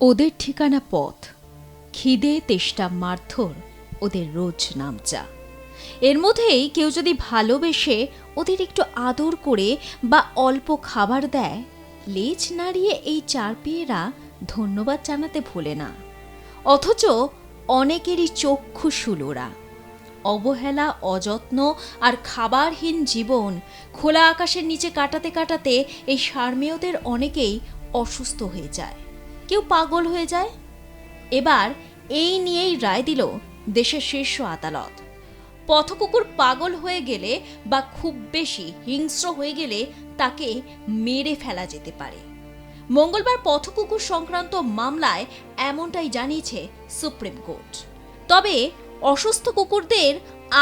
ওদের ঠিকানা পথ, খিদে তেষ্টা মারধর ওদের রোজ নামচা। এর মধ্যেই কেউ যদি ভালোবেসে ওদের একটু আদর করে বা অল্প খাবার দেয়, লেজ নাড়িয়ে এই চারপিয়েরা ধন্যবাদ জানাতে ভোলে না। অথচ অনেকেরই চক্ষু শুলোরা। অবহেলা, অযত্ন আর খাবারহীন জীবন খোলা আকাশের নিচে কাটাতে কাটাতে এই সারমেয়দের অনেকেই অসুস্থ হয়ে যায়, কেউ পাগল হয়ে যায়। এবার এই নিয়েই রায় দিল দেশের শীর্ষ আদালত। পথকুকুর পাগল হয়ে গেলে বা খুব বেশি হিংস্র হয়ে গেলে তাকে মেরে ফেলা যেতে পারে। মঙ্গলবার পথকুকুর সংক্রান্ত মামলায় এমনটাই জানিয়েছে সুপ্রিম কোর্ট। তবে অসুস্থ কুকুরদের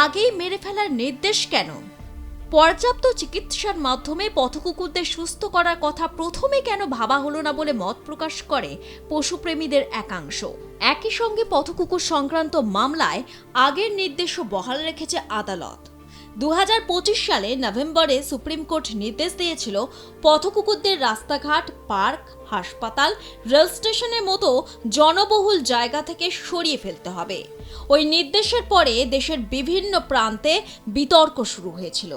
আগেই মেরে ফেলার নির্দেশ কেন? পর্যাপ্ত চিকিৎসার মাধ্যমে পথকুকুরদের সুস্থ করার কথা প্রথমে কেন ভাবা হলো না বলে মত প্রকাশ করে পশুপ্রেমীদের একাংশ। একই সঙ্গে পথকুকুর সংক্রান্ত মামলায় আগের নির্দেশও বহাল রেখেছে আদালত। 2025 সালে নভেম্বরে সুপ্রিম কোর্ট নির্দেশ দিয়েছিল পথকুকুরদের রাস্তাঘাট, পার্ক, হাসপাতাল, রেল স্টেশনের মতো জনবহুল জায়গা থেকে সরিয়ে ফেলতে হবে। ওই নির্দেশের পরে দেশের বিভিন্ন প্রান্তে বিতর্ক শুরু হয়েছিল।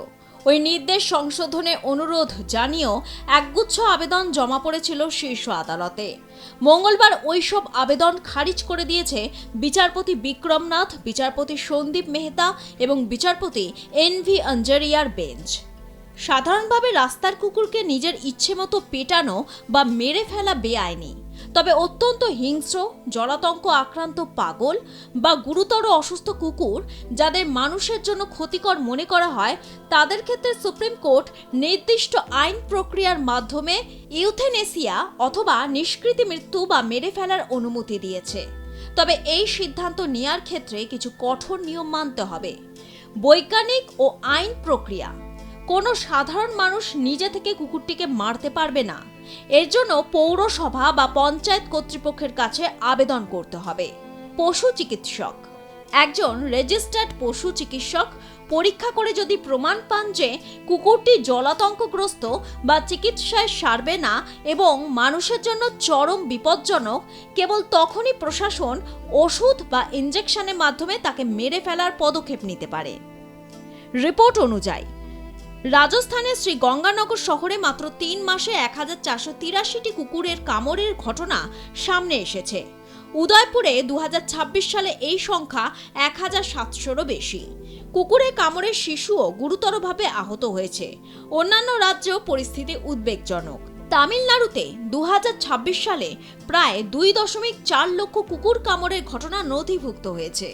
ওই নির্দেশ সংশোধনের অনুরোধ জানিয়েও একগুচ্ছ আবেদন জমা পড়েছিল শীর্ষ আদালতে। মঙ্গলবার ওইসব আবেদন খারিজ করে দিয়েছে বিচারপতি বিক্রম নাথ, বিচারপতি সন্দীপ মেহতা এবং বিচারপতি এনভি আঞ্জারিয়ার বেঞ্চ। সাধারণভাবে রাস্তার কুকুরকে নিজের ইচ্ছে মতো পেটানো বা মেরে ফেলা বেআইনি, তবে অত্যন্ত হিংস্র, জলাতঙ্ক আক্রান্ত পাগল বা গুরুতর অসুস্থ কুকুর যাদের মানুষের জন্য ক্ষতিকর মনে করা হয়, তাদের ক্ষেত্রে সুপ্রিম কোর্ট নির্দিষ্ট আইন প্রক্রিয়ার মাধ্যমে ইউথেনেসিয়া অথবা নিষ্কৃতি মৃত্যু বা মেরে ফেলার অনুমতি দিয়েছে। তবে এই সিদ্ধান্ত নেওয়ার ক্ষেত্রে কিছু কঠোর নিয়ম মানতে হবে। বৈজ্ঞানিক ও আইন প্রক্রিয়া। কোনো সাধারণ মানুষ নিজে থেকে কুকুরটিকে মারতে পারবে না। এর জন্য পৌরসভা বা পঞ্চায়েত কর্তৃপক্ষের কাছে আবেদন করতে হবে। পশু চিকিৎসক। একজন রেজিস্টার্ড পশু চিকিৎসক পরীক্ষা করে যদি প্রমাণ পান যে কুকুরটি জলাতঙ্কগ্রস্ত বা চিকিৎসায় সারবে না এবং মানুষের জন্য চরম বিপজ্জনক, কেবল তখনই প্রশাসন ওষুধ বা ইনজেকশনের মাধ্যমে তাকে মেরে ফেলার পদক্ষেপ নিতে পারে। রিপোর্ট অনুযায়ী রাজস্থানের শ্রী গঙ্গানগর শহরে মাত্র 3 মাসে 1483টি কুকুরের কামড়ের ঘটনা সামনে এসেছে। উদয়পুরে 2026 সালে এই সংখ্যা 1700-এরও বেশি। কুকুরের কামড়ের শিশুও গুরুতরভাবে আহত হয়েছে। অন্যান্য রাজ্যেও পরিস্থিতি উদ্বেগজনক। তামিলনাড়ুতে 2026 সালে প্রায় 2.4 লক্ষ কুকুর কামড়ের ঘটনা নথিভুক্ত হয়েছে।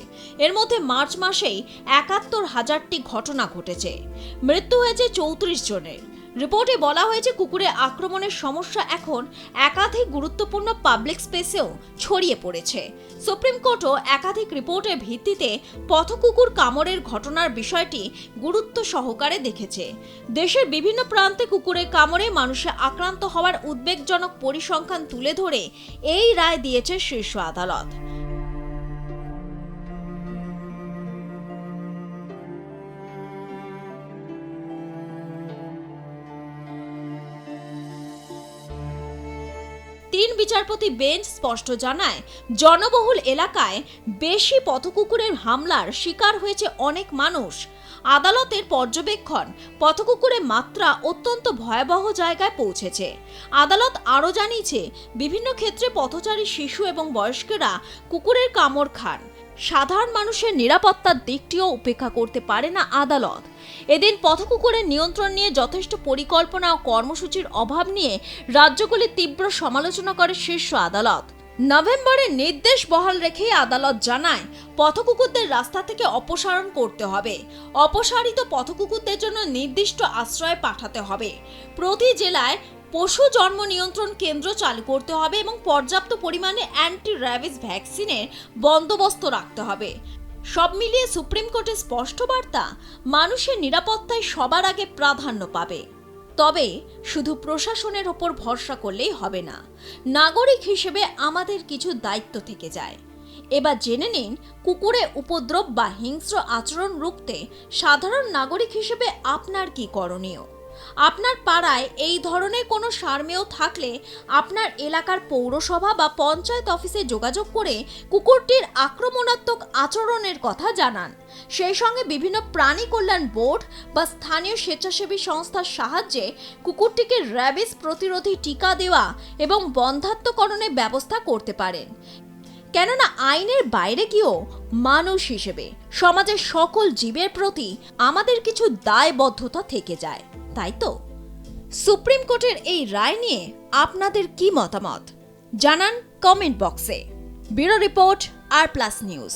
এর মধ্যে মার্চ মাসেই 71,000টি ঘটনা ঘটেছে। মৃত্যু হয়েছে 34 জনের। রিপোর্টে বলা হয়েছে কুকুরের আক্রমণের সমস্যা এখন একাধিক গুরুত্বপূর্ণ পাবলিক স্পেসেও ছড়িয়ে পড়েছে। সুপ্রিম কোর্টও একাধিক রিপোর্টের ভিত্তিতে পথকুকুর কামড়ের ঘটনার বিষয়টি গুরুত্ব সহকারে দেখেছে। দেশের বিভিন্ন প্রান্তে কুকুরের কামড়ে মানুষের আক্রান্ত হওয়ার উদ্বেগজনক পরিসংখ্যান তুলে ধরে এই রায় দিয়েছে শীর্ষ আদালত। তিন বিচারপতি বেঞ্চ স্পষ্ট জানায়, জনবহুল এলাকায় বেশি পথকুকুরের হামলার শিকার হয়েছে অনেক মানুষ। আদালতের পর্যবেক্ষণ, পথকুকুরের মাত্রা অত্যন্ত ভয়াবহ জায়গায় পৌঁছেছে। আদালত আরও জানিয়েছে, বিভিন্ন ক্ষেত্রে পথচারী শিশু এবং বয়স্করা কুকুরের কামড় খান। সাধারণ মানুষের নিরাপত্তার দিকটিও উপেক্ষা করতে পারে না আদালত। এদিন পথকুকুরের নিয়ন্ত্রণ নিয়ে যথেষ্ট পরিকল্পনা ও কর্মসূচির অভাব নিয়ে রাজ্যগুলির তীব্র সমালোচনা করে শীর্ষ আদালত। নভেম্বরে নির্দেশ বহাল রেখেই আদালত জানায়, পথকুকুরদের রাস্তা থেকে অপসারণ করতে হবে। অপসারিত পথকুকুরদের জন্য নির্দিষ্ট আশ্রয়ে পাঠাতে হবে। প্রতি জেলায় পশু জন্ম নিয়ন্ত্রণ কেন্দ্র চালু করতে হবে এবং পর্যাপ্ত পরিমাণে অ্যান্টি র্যাবিস ভ্যাকসিনের বন্দোবস্ত রাখতে হবে। সব মিলিয়ে সুপ্রিম কোর্টের স্পষ্ট বার্তা, মানুষের নিরাপত্তায় সবার আগে প্রাধান্য পাবে। তবে শুধু প্রশাসনের ওপর ভরসা করলেই হবে না, নাগরিক হিসেবে আমাদের কিছু দায়িত্ব থেকে যায়। এবার জেনে নিন, কুকুরে উপদ্রব বা হিংস্র আচরণ রুখতে সাধারণ নাগরিক হিসেবে আপনার কি করণীয়। আপনার পাড়ায় এই ধরনের কোনো সারমেয় থাকলে আপনার এলাকার পৌরসভা বা পঞ্চায়েত অফিসে যোগাযোগ করে কুকুরটির আক্রমণাত্মক আচরণের কথা জানান। সেই সঙ্গে বিভিন্ন প্রাণী কল্যাণ বোর্ড বা স্থানীয় স্বেচ্ছাসেবী সংস্থার সাহায্যে কুকুরটিকে র্যাবিস প্রতিরোধী টিকা দেওয়া এবং বন্ধ্যাত্মকরণের ব্যবস্থা করতে পারেন। কেননা আইনের বাইরে গিয়েও মানুষ হিসেবে সমাজের সকল জীবের প্রতি আমাদের কিছু দায়বদ্ধতা থেকে যায়, তাই তো? সুপ্রিম কোর্টের এই রায় নিয়ে আপনাদের কি মতামত জানান কমেন্ট বক্সে। ব্যুরো রিপোর্ট আর প্লাস নিউজ।